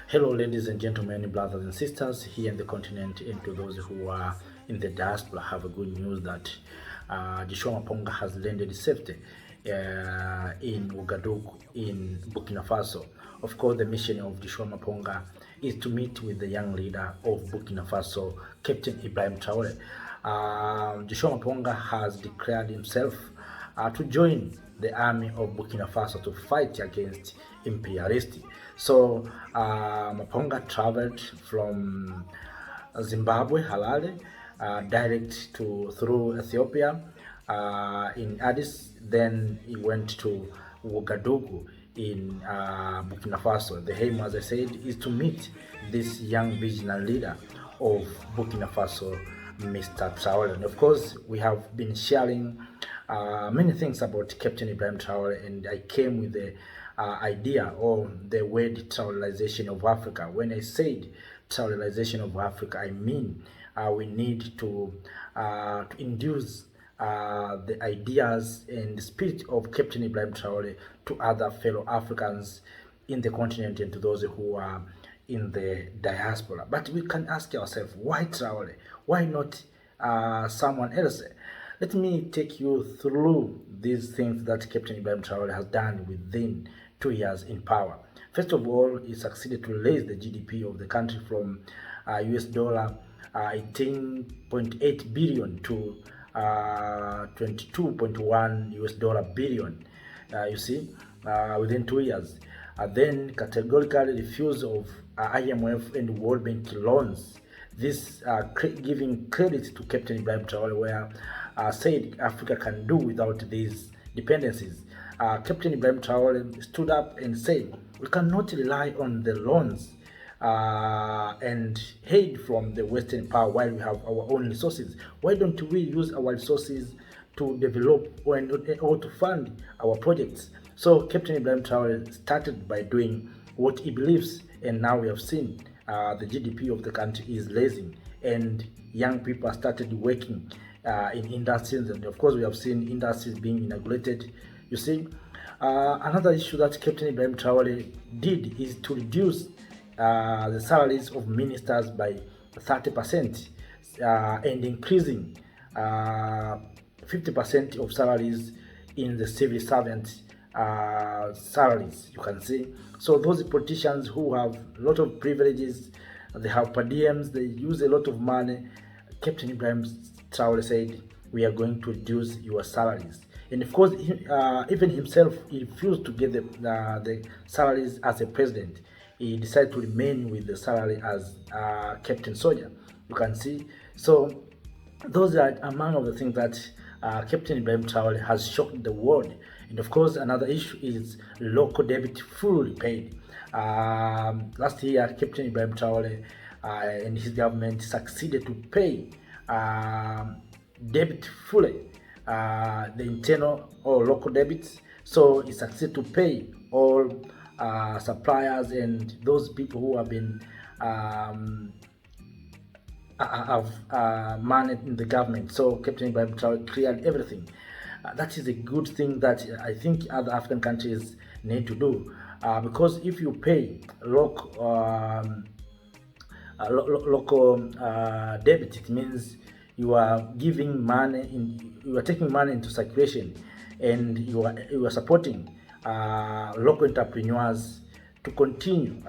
Hello, ladies and gentlemen, brothers and sisters here in the continent, and to those who are in the diaspora. Have a good news that Joshua Maponga has landed safety in Ouagadougou in Burkina Faso. Of course, the mission of Joshua Maponga is to meet with the young leader of Burkina Faso, Captain Ibrahim Traore. Joshua Maponga has declared himself to join the army of Burkina Faso to fight against imperialists. So Maponga traveled from Zimbabwe, Harare, direct through Ethiopia in Addis. Then he went to Ouagadougou in Burkina Faso. The aim, as I said, is to meet this young visionary leader of Burkina Faso, Mr. Traore. And of course, we have been sharing many things about Captain Ibrahim Traore, and I came with the idea or the word Traoreization of Africa. When I said Traoreization of Africa, I mean we need to induce the ideas and the spirit of Captain Ibrahim Traore to other fellow Africans in the continent and to those who are in the diaspora. But we can ask ourselves, why Traore? Why not someone else? Let me take you through these things that Captain Ibrahim Traore has done within 2 years in power. First of all, he succeeded to raise the GDP of the country from US dollar 18.8 billion to 22.1 US dollar billion. You see, within 2 years. Then categorically refused of IMF and World Bank loans. This giving credit to Captain Ibrahim Traore, where said Africa can do without these dependencies. Captain Ibrahim Traore stood up and said, we cannot rely on the loans and aid from the Western power while we have our own resources. Why don't we use our resources to develop or to fund our projects? So Captain Ibrahim Traore started by doing what he believes, and now we have seen the GDP of the country is rising, and young people started working in industries, and of course we have seen industries being inaugurated. You see, another issue that Captain Ibrahim Traore did is to reduce the salaries of ministers by 30% and increasing 50% of salaries in the civil servants salaries, you can see. So those politicians who have a lot of privileges, they have per diems, they use a lot of money. Captain Ibrahim Traore said, we are going to reduce your salaries. And of course, even himself, he refused to get the salaries as a president. He decided to remain with the salary as Captain Soldier, you can see. So those are among of the things that Captain Ibrahim Traore has shocked the world. And of course, another issue is local debt fully paid. Last year, Captain Ibrahim Traore and his government succeeded to pay debt fully, the internal or local debits. So he succeeded to pay all suppliers and those people who have been managed in the government. So Captain Ibrahim Traore cleared everything. That is a good thing that I think other African countries need to do, because if you pay local debit, it means you are giving money you are taking money into circulation, and you are supporting local entrepreneurs to continue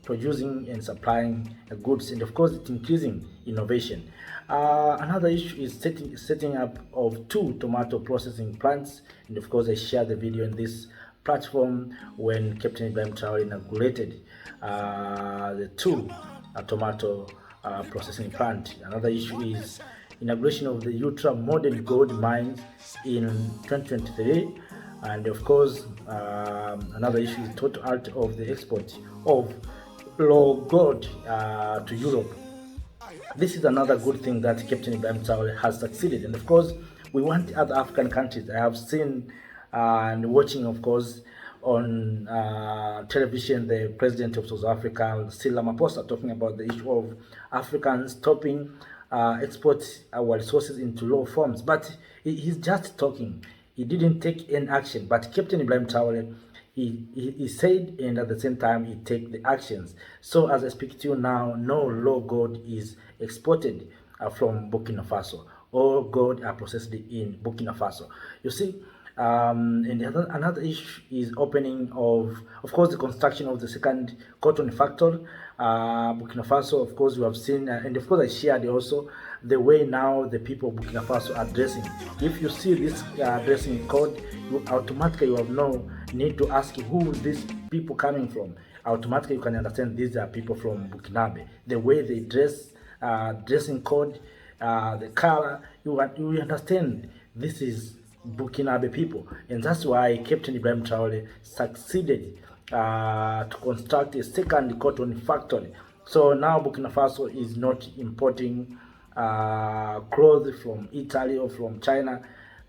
producing and supplying goods, and of course it's increasing innovation. Another issue is setting up of 2 tomato processing plants, and of course I shared the video in this platform when Captain Ibrahim Traore inaugurated the 2 tomato processing plant. Another issue is inauguration of the ultra modern gold mines in 2023, and of course another issue is total halt of the export of raw gold to Europe. This is another good thing that Captain Ibrahim Traore has succeeded, and of course we want other African countries. I have seen and watching, of course, on television, the president of South Africa, Cyril Ramaphosa, talking about the issue of Africans stopping export our resources into low forms. But he's just talking. He didn't take any action. But Captain Ibrahim Traore he said, and at the same time he take the actions. So as I speak to you now, no raw gold is exported from Burkina Faso. All gold are processed in Burkina Faso. You see, and another issue is opening of course, the construction of the second cotton factory. Burkina Faso, of course, we have seen, and of course, I shared also the way now the people of Burkina Faso are dressing. If you see this dressing code, you automatically you have no need to ask who these people coming from. Automatically, you can understand these are people from Burkinabe. The way they dress, dressing code, the color, you understand this is Burkinabe people, and that's why Captain Ibrahim Traore succeeded to construct a second cotton factory. So now Burkina Faso is not importing clothes from Italy or from China.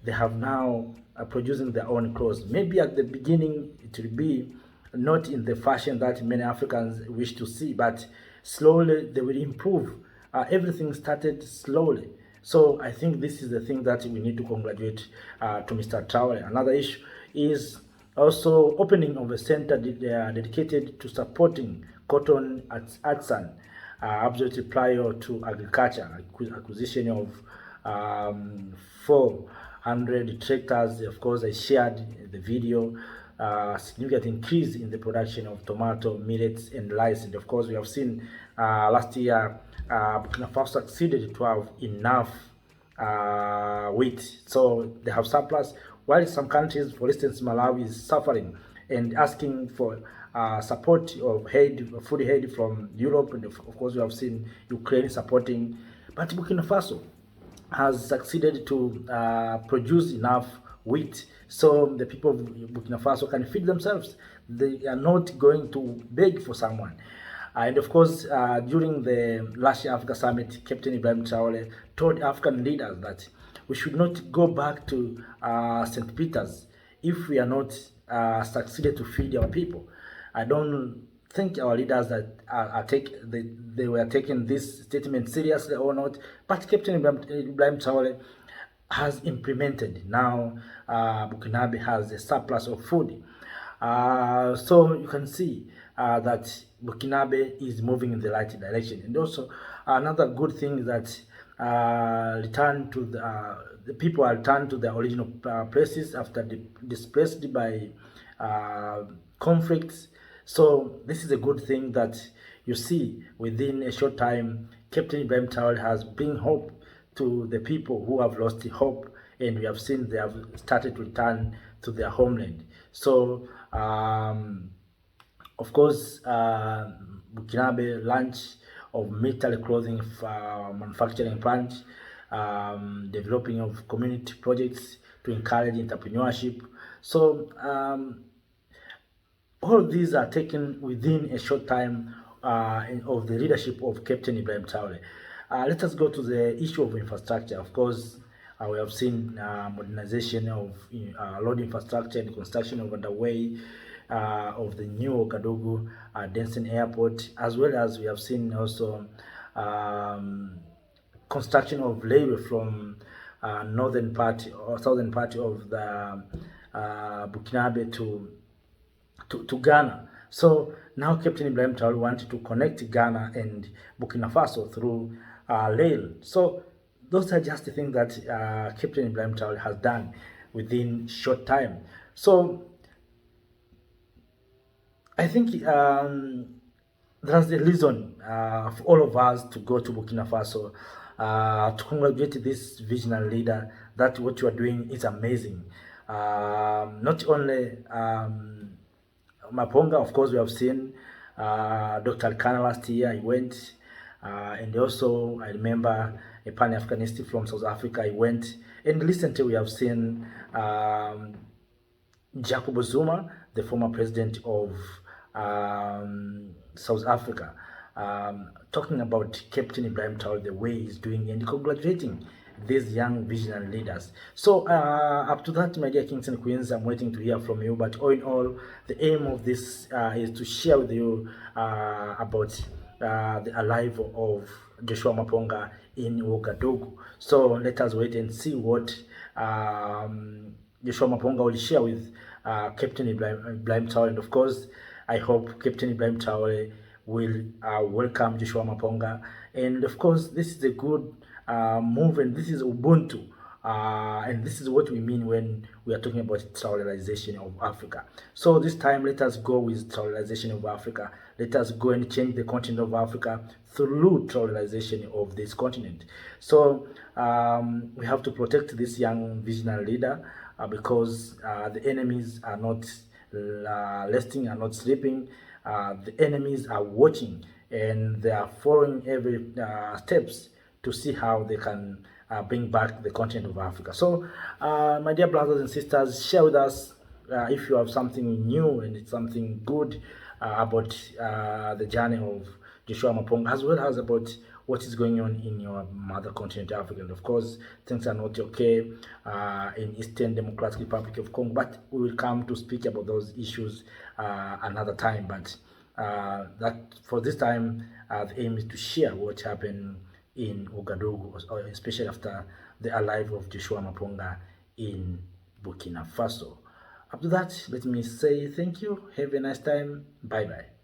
They have now producing their own clothes. Maybe at the beginning it will be not in the fashion that many Africans wish to see, but slowly they will improve. Everything started slowly. So I think this is the thing that we need to congratulate to Mr. Traore. Another issue is also opening of a center dedicated to supporting cotton artisan, absolutely prior to agriculture, acquisition of 400 tractors. Of course, I shared the video. Significant increase in the production of tomato, millets, and rice. And of course, we have seen last year Burkina Faso succeeded to have enough wheat, so they have surplus. While some countries, for instance, Malawi is suffering and asking for support of food aid from Europe, and of course, we have seen Ukraine supporting. But Burkina Faso has succeeded to produce enough wheat so the people of Burkina Faso can feed themselves. They are not going to beg for someone. And of course, during the last Africa Summit, Captain Ibrahim Traore told African leaders that we should not go back to St. Peter's if we are not succeeded to feed our people. I don't think our leaders that they were taking this statement seriously or not, but Captain Ibrahim Traore has implemented. Now Burkinabe has a surplus of food. So you can see that Burkinabe is moving in the right direction. And also another good thing is that return to the people are returned to their original places after displaced by conflicts. So this is a good thing that you see within a short time. Captain Ibrahim Traore has bring hope to the people who have lost hope, and we have seen they have started to return to their homeland. So of course, Burkinabe launch of metal clothing manufacturing plant, developing of community projects to encourage entrepreneurship. So all of these are taken within a short time of the leadership of Captain Ibrahim Traore. Let us go to the issue of infrastructure. Of course, we have seen modernization of road infrastructure and construction of underway of the new Ouagadougou Denson Airport, as well as we have seen also construction of railway from northern part or southern part of the Burkinabe to Ghana. So now Captain Ibrahim Traore wanted to connect Ghana and Burkina Faso through rail. So those are just the things that Captain Ibrahim Traore has done within short time. So I think that's the reason for all of us to go to Burkina Faso to congratulate this visionary leader. That what you are doing is amazing. Not only Maponga, of course, we have seen Dr. Alkana last year, he went, and also I remember a Pan-Africanist from South Africa, he went, and recently we have seen Jacob Zuma, the former president of South Africa, talking about Captain Ibrahim Traore, the way he's doing, and congratulating these young visionary leaders. So up to that, my dear kings and queens, I'm waiting to hear from you. But all in all, the aim of this is to share with you about the arrival of Joshua Maponga in Ouagadougou. So let us wait and see what Joshua Maponga will share with Captain Ibrahim Traore. And of course, I hope Captain Ibrahim Traore will welcome Joshua Maponga. And of course, this is a good move, and this is Ubuntu. And this is what we mean when we are talking about Traoreization of Africa. So this time, let us go with Traoreization of Africa. Let us go and change the continent of Africa through Traoreization of this continent. So we have to protect this young visionary leader because the enemies are not resting, are not sleeping. The enemies are watching, and they are following every steps to see how they can bring back the continent of Africa. So, my dear brothers and sisters, share with us if you have something new and it's something good about the journey of Joshua Maponga, as well as about what is going on in your mother continent, Africa. And of course, things are not okay in Eastern Democratic Republic of Congo, but we will come to speak about those issues another time. But that for this time, the aim is to share what happened in Ouagadougou, especially after the arrival of Joshua Maponga in Burkina Faso. After that, let me say thank you. Have a nice time. Bye bye.